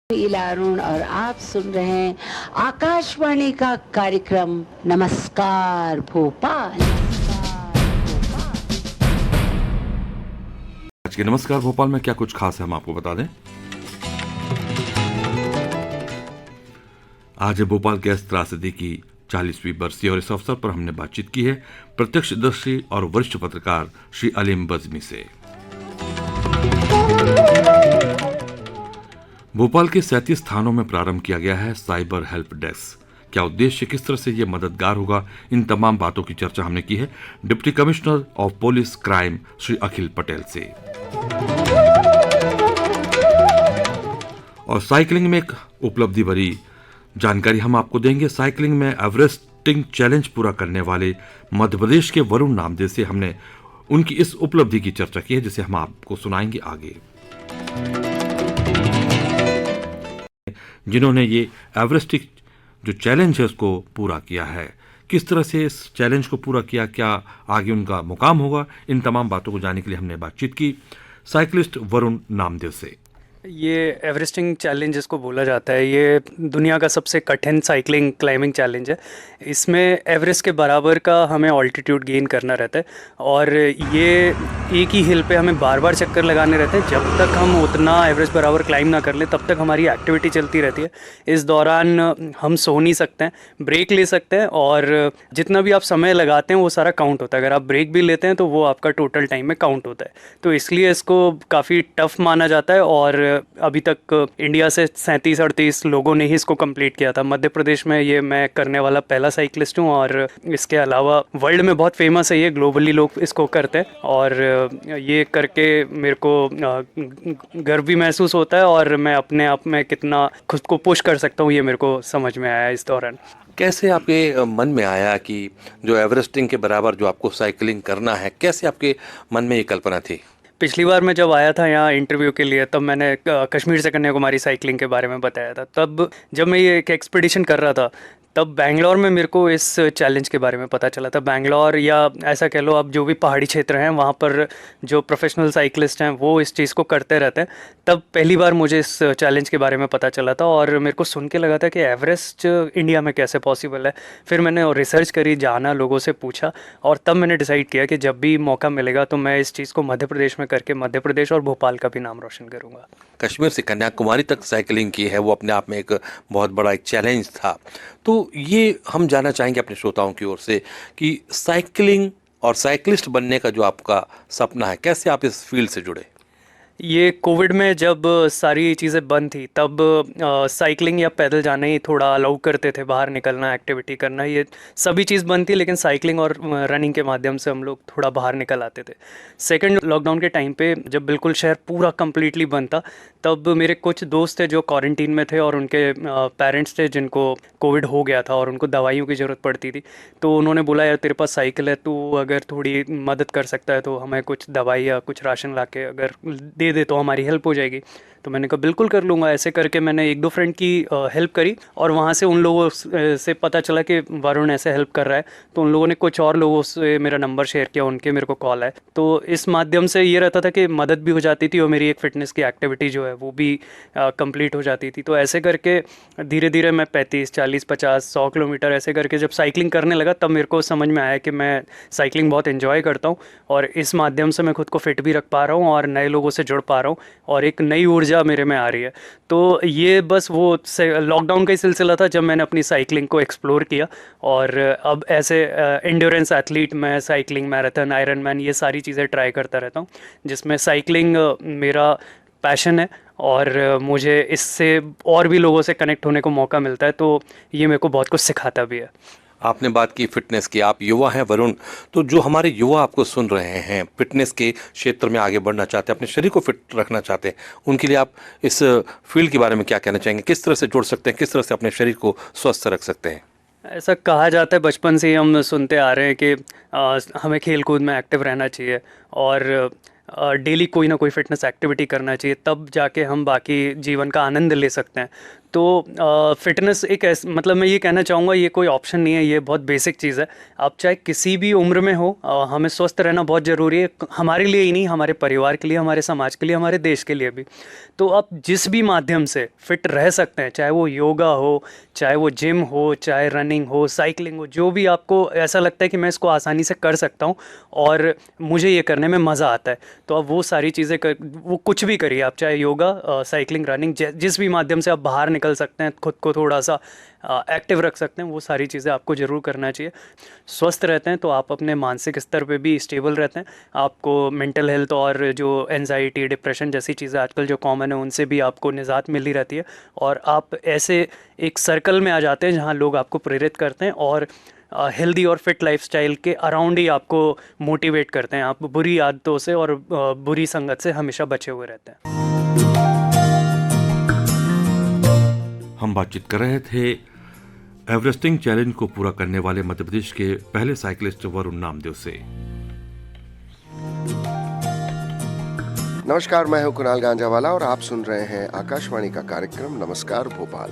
इलारुण और आप सुन रहे हैं आकाशवाणी का कार्यक्रम नमस्कार भोपाल। आज के नमस्कार भोपाल में क्या कुछ खास है हम आपको बता दें। आज है भोपाल गैस त्रासदी की 40वीं बरसी और इस अवसर पर हमने बातचीत की है प्रत्यक्षदर्शी और वरिष्ठ पत्रकार श्री अलीम बज़मी से। भोपाल के 37 थानों में प्रारंभ किया गया है साइबर हेल्प डेस्क। क्या उद्देश्य, किस तरह से यह मददगार होगा, इन तमाम बातों की चर्चा हमने की है deputy commissioner of police crime Shri Akhil Patel से। और साइकिलिंग में एक उपलब्धि भरी जानकारी हम आपको देंगे। साइकिलिंग में एवरेस्टिंग चैलेंज पूरा करने वाले मध्य प्रदेश के वरुण नामदेव से हमने उनकी इस उपलब्धि की चर्चा की है, जिसे हम आपको सुनाएंगे आगे। जिन्होंने ये एवरेस्टिंग जो चैलेंज है उसको पूरा किया है, किस तरह से इस चैलेंज को पूरा किया, क्या आगे उनका मुकाम होगा, इन तमाम बातों को जानने के लिए हमने बातचीत की साइकिलिस्ट वरुण नामदेव से। ये एवरेस्टिंग चैलेंज जिसको बोला जाता है, ये दुनिया का सबसे कठिन साइकिलिंग क्लाइंबिंग चैलेंज है। इसमें एवरेस्ट के बराबर का हमें ऑल्टीट्यूड गेन करना रहता है और ये एक ही हिल पे हमें बार बार चक्कर लगाने रहते हैं। जब तक हम उतना एवरेस्ट बराबर क्लाइंब ना कर ले तब तक हमारी एक्टिविटी चलती रहती है। इस दौरान हम सो नहीं सकते हैं, ब्रेक ले सकते हैं और जितना भी आप समय लगाते हैं वो सारा काउंट होता है। अगर आप ब्रेक भी लेते हैं तो वो आपका टोटल टाइम में काउंट होता है। तो इसलिए इसको काफ़ी टफ माना जाता है और अभी तक इंडिया से 37-38 लोगों ने ही इसको कंप्लीट किया था। मध्य प्रदेश में ये मैं करने वाला पहला साइकिलिस्ट हूँ और इसके अलावा वर्ल्ड में बहुत फेमस है, ये ग्लोबली लोग इसको करते हैं और ये करके मेरे को गर्व भी महसूस होता है और मैं अपने आप में कितना खुद को पुश कर सकता हूँ ये मेरे को समझ में आया इस दौरान। कैसे आपके मन में आया कि जो एवरेस्टिंग के बराबर जो आपको साइकिलिंग करना है, कैसे आपके मन में ये कल्पना थी? पिछली बार मैं जब आया था यहाँ इंटरव्यू के लिए तब मैंने कश्मीर से कन्याकुमारी साइकिलिंग के बारे में बताया था। तब जब मैं ये एक एक्सपीडिशन कर रहा था तब बैंगलोर में मेरे को इस चैलेंज के बारे में पता चला था। बैंगलोर या ऐसा कह लो आप जो भी पहाड़ी क्षेत्र हैं वहाँ पर जो प्रोफेशनल साइकिलिस्ट हैं वो इस चीज़ को करते रहते हैं। तब पहली बार मुझे इस चैलेंज के बारे में पता चला था और मेरे को सुन के लगा था कि एवरेस्ट इंडिया में कैसे पॉसिबल है। फिर मैंने रिसर्च करी, जाना, लोगों से पूछा और तब मैंने डिसाइड किया कि जब भी मौका मिलेगा तो मैं इस चीज़ को मध्य प्रदेश में करके मध्य प्रदेश और भोपाल का भी नाम रोशन करूँगा। कश्मीर से कन्याकुमारी तक साइकिलिंग की है, वो अपने आप में एक बहुत बड़ा एक चैलेंज था। तो ये हम जानना चाहेंगे अपने श्रोताओं की ओर से कि साइकिलिंग और साइकिलिस्ट बनने का जो आपका सपना है, कैसे आप इस फील्ड से जुड़े? ये कोविड में जब सारी चीज़ें बंद थी तब साइकिलिंग या पैदल जाना ही थोड़ा अलाउ करते थे, बाहर निकलना, एक्टिविटी करना, ये सभी चीज़ बंद थी। लेकिन साइकिलिंग और रनिंग के माध्यम से हम लोग थोड़ा बाहर निकल आते थे। सेकंड लॉकडाउन के टाइम पे जब बिल्कुल शहर पूरा कम्प्लीटली बंद था तब मेरे कुछ दोस्त थे जो क्वारंटीन में थे और उनके पेरेंट्स थे जिनको कोविड हो गया था और उनको दवाइयों की ज़रूरत पड़ती थी। तो उन्होंने बोला यार तेरे पास साइकिल है, तू अगर थोड़ी मदद कर सकता है तो हमें कुछ दवाई या कुछ राशन ला के अगर दे दे तो हमारी हेल्प हो जाएगी। तो मैंने कहा बिल्कुल कर लूँगा। ऐसे करके मैंने एक दो फ्रेंड की हेल्प करी और वहाँ से उन लोगों से पता चला कि वरुण ऐसे हेल्प कर रहा है। तो उन लोगों ने कुछ और लोगों से मेरा नंबर शेयर किया, उनके मेरे को कॉल आए। तो इस माध्यम से ये रहता था कि मदद भी हो जाती थी और मेरी एक फ़िटनेस की एक्टिविटी जो है वो भी कंप्लीट हो जाती थी। तो ऐसे करके धीरे धीरे मैं 35, 40, 50, 100 किलोमीटर ऐसे करके जब साइकिलिंग करने लगा तब मेरे को समझ में आया कि मैं साइकिलिंग बहुत इन्जॉय करता हूँ और इस माध्यम से मैं खुद को फिट भी रख पा रहा हूँ और नए लोगों से जुड़ पा रहा हूँ और एक नई ऊर्जा मेरे में आ रही है। तो ये बस वो लॉकडाउन का ही सिलसिला था जब मैंने अपनी साइकिलिंग को एक्सप्लोर किया और अब ऐसे एंड्योरेंस एथलीट मैं साइकिलिंग, मैराथन, आयरन मैन, ये सारी चीज़ें ट्राई करता रहता हूँ जिसमें साइकिलिंग मेरा पैशन है और मुझे इससे और भी लोगों से कनेक्ट होने को मौका मिलता है। तो ये मेरे को बहुत कुछ सिखाता भी है। आपने बात की फिटनेस की, आप युवा हैं वरुण, तो जो हमारे युवा आपको सुन रहे हैं, फिटनेस के क्षेत्र में आगे बढ़ना चाहते हैं, अपने शरीर को फिट रखना चाहते हैं, उनके लिए आप इस फील्ड के बारे में क्या कहना चाहेंगे? किस तरह से जुड़ सकते हैं, किस तरह से अपने शरीर को स्वस्थ रख सकते हैं? ऐसा कहा जाता है, बचपन से ही हम सुनते आ रहे हैं कि हमें खेल कूद में एक्टिव रहना चाहिए और डेली कोई ना कोई फिटनेस एक्टिविटी करना चाहिए, तब जाके हम बाकी जीवन का आनंद ले सकते हैं। तो फिटनेस एक मतलब मैं ये कहना चाहूँगा, ये कोई ऑप्शन नहीं है, ये बहुत बेसिक चीज़ है। आप चाहे किसी भी उम्र में हो, हमें स्वस्थ रहना बहुत ज़रूरी है, हमारे लिए ही नहीं, हमारे परिवार के लिए, हमारे समाज के लिए, हमारे देश के लिए भी। तो आप जिस भी माध्यम से फिट रह सकते हैं, चाहे वो योगा हो, चाहे वो जिम हो, चाहे रनिंग हो, साइकिलिंग हो, जो भी आपको ऐसा लगता है कि मैं इसको आसानी से कर सकता हूँ और मुझे ये करने में मज़ा आता है, तो आप वो सारी चीज़ें वो कुछ भी करिए। आप चाहे योगा, साइकिलिंग, रनिंग, जिस भी माध्यम से आप बाहर निकल सकते हैं, खुद को थोड़ा सा एक्टिव रख सकते हैं, वो सारी चीज़ें आपको ज़रूर करना चाहिए। स्वस्थ रहते हैं तो आप अपने मानसिक स्तर पे भी स्टेबल रहते हैं, आपको मेंटल हेल्थ और जो एंजाइटी, डिप्रेशन जैसी चीज़ें आजकल जो कॉमन है, उनसे भी आपको निजात मिली रहती है, और आप ऐसे एक सर्कल में आ जाते हैं जहाँ लोग आपको प्रेरित करते हैं और हेल्दी और फिट लाइफस्टाइल के अराउंड ही आपको मोटिवेट करते हैं। आप बुरी आदतों से और बुरी संगत से हमेशा बचे हुए रहते हैं। हम बातचीत कर रहे थे एवरेस्टिंग चैलेंज को पूरा करने वाले मध्य प्रदेश के पहले साइकिलिस्ट वरुण नामदेव से। नमस्कार, मैं हूं कुणाल गांजावाला और आप सुन रहे हैं आकाशवाणी का कार्यक्रम नमस्कार भोपाल।